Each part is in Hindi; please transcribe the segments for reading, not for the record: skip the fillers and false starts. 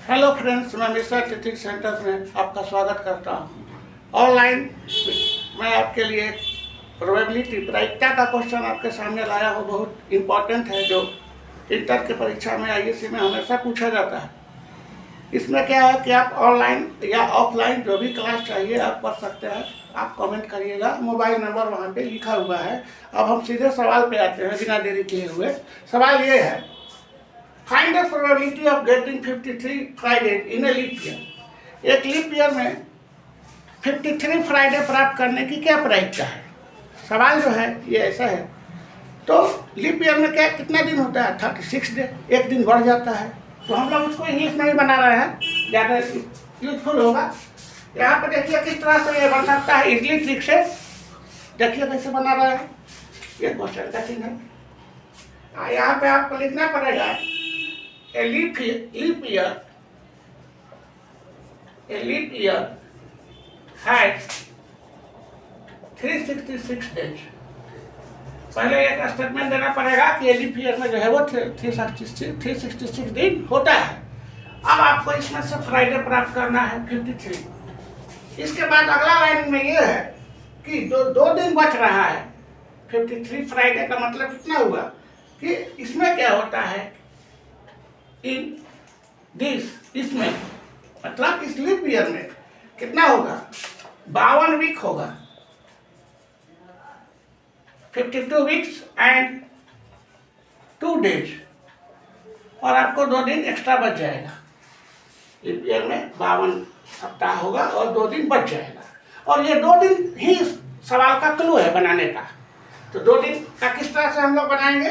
हेलो फ्रेंड्स, मैं मिश्रा टीचिंग सेंटर में आपका स्वागत करता हूँ। ऑनलाइन मैं आपके लिए प्रोबेबिलिटी प्रायिकता का क्वेश्चन आपके सामने लाया हूँ। बहुत इम्पोर्टेंट है, जो इंटर के परीक्षा में आईएससी में हमेशा पूछा जाता है। इसमें क्या है कि आप ऑनलाइन या ऑफलाइन जो भी क्लास चाहिए आप पढ़ सकते हैं। आप कमेंट करिएगा, मोबाइल नंबर वहाँ पे लिखा हुआ है। अब हम सीधे सवाल पे आते हैं बिना देरी किए हुए। सवाल ये है, find the probability of getting 53 Friday in a leap year. एक लीप ईयर में 53 फ्राइडे प्राप्त करने की क्या प्रायिकता है। सवाल जो है ये ऐसा है। तो लीप ईयर में क्या कितना दिन होता है? 36 डे। एक दिन बढ़ जाता है। तो हम लोग उसको इंग्लिश में ही बना रहे हैं, ज़्यादा यूजफुल होगा। यहाँ पर देखिए किस तरह से ये बन सकता है इजली ट्रिक से। देखिए कैसे बना रहा है, ये क्वेश्चन का चिन्ह है। यहाँ पे आपको लिखना पड़ेगा a leap year has 366 days। पहले एक स्टेटमेंट देना पड़ेगा कि लीप ईयर में जो है वो 366 दिन होता है। अब आपको इसमें से फ्राइडे प्राप्त करना है 53। इसके बाद अगला लाइन में ये है कि दो दिन बच रहा है। 53 फ्राइडे का मतलब कितना हुआ कि इसमें क्या होता है, इन इसमें मतलब इस लीप ईयर में कितना होगा, 52 वीक होगा। 52 वीक्स एंड 2 डेज, और आपको 2 दिन एक्स्ट्रा बच जाएगा। लीप ईयर में 52 सप्ताह होगा और 2 दिन बच जाएगा। और ये 2 दिन ही सवाल का क्लू है बनाने का। तो 2 दिन का किस तरह से हम लोग बनाएंगे,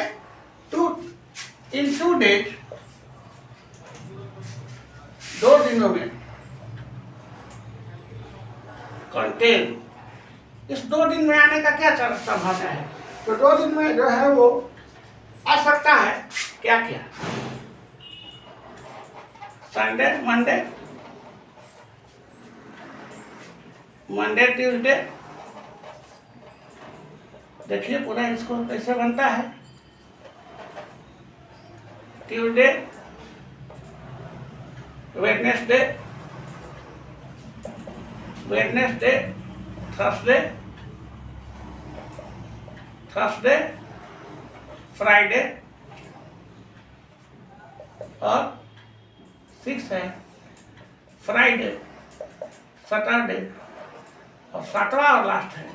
2 डेज, 2 दिनों में कंटेन। इस 2 दिन में आने का क्या संभावना है? तो 2 दिन में जो है वो आ सकता है क्या क्या, संडे, मंडे ट्यूसडे। देखिए पूरा इसको कैसे बनता है। ट्यूसडे, वेडनेसडे, थर्सडे, फ्राइडे और 6 है फ्राइडे, सैटरडे और 7वां और लास्ट है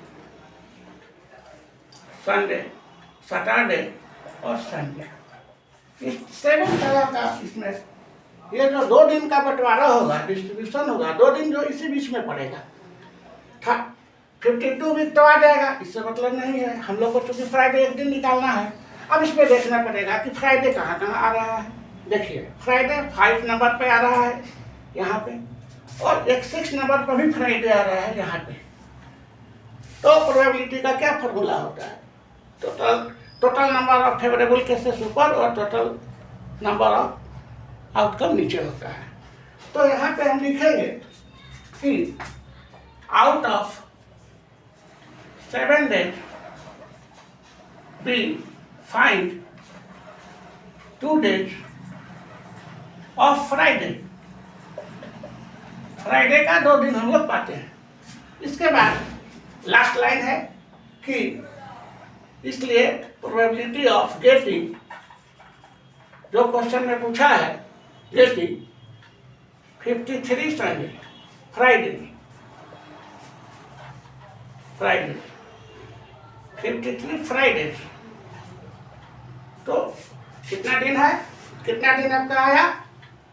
संडे, सैटरडे और संडे। इस 7 तरह का इसमें ये जो 2 दिन का बंटवारा होगा, डिस्ट्रीब्यूशन होगा, 2 दिन जो इसी बीच में पड़ेगा। 52 वीक तो आ जाएगा, इससे मतलब नहीं है। हम लोग को चूंकि फ्राइडे एक दिन निकालना है। अब इसमें देखना पड़ेगा कि फ्राइडे कहाँ कहाँ आ रहा है। देखिए फ्राइडे 5 नंबर पे आ रहा है यहाँ पे, और एक 6 नंबर पर भी फ्राइडे आ रहा है यहाँ पे। तो प्रोबेबिलिटी का क्या फॉर्मूला होता है, total number of favourable cases ऊपर और टोटल नंबर ऑफ आउटकम नीचे होता है। तो यहाँ पे हम लिखेंगे कि out of 7 days we find 2 days of Friday. Friday का 2 दिन हम लोग पाते हैं। इसके बाद लास्ट लाइन है कि इसलिए प्रोबेबिलिटी ऑफ गेटिंग, जो क्वेश्चन में पूछा है, गेटिंग 53 संडे फ्राइडे 53 फ्राइडे। तो कितना दिन है, कितना दिन आपका आया,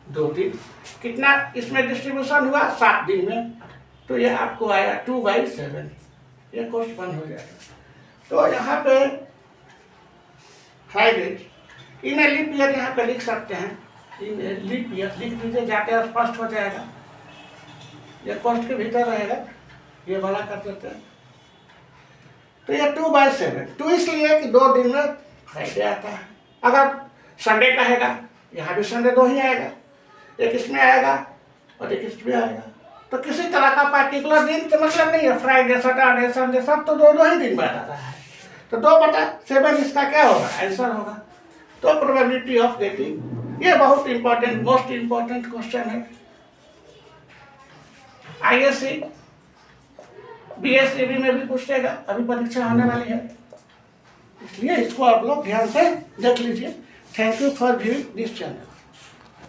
2 दिन। कितना इसमें डिस्ट्रीब्यूशन हुआ, 7 दिन में। तो ये आपको आया 2/7। ये क्वेश्चन हो जाएगा। तो यहाँ पे Friday in a leap year यहाँ पे लिख सकते हैं। इन ए लीप ईयर लिख दीजिए, जाके स्पष्ट हो जाएगा। ये कोष्ठ के भीतर रहेगा, ये बड़ा कर देते हैं। तो ये 2/7। 2 इसलिए कि 2 दिन में फ्राइडे आता है। अगर संडे कहेगा, यहाँ भी संडे 2 ही आएगा, एक इसमें आएगा और एक इसमें आएगा। तो किसी तरह का पार्टिकुलर दिन तो मतलब नहीं है। फ्राइडे, सैटरडे, संडे सब तो 2 ही दिन बाद आ रहा है। तो 2/7 इसका क्या होगा, आंसर होगा। तो प्रोबेबिलिटी ऑफ गेटिंग ये बहुत इंपॉर्टेंट, मोस्ट इंपॉर्टेंट क्वेश्चन है। आईएससी बीएससीबी में भी पूछेगा, अभी परीक्षा आने वाली है, इसलिए इसको आप लोग ध्यान से देख लीजिए। Thank you for viewing this channel.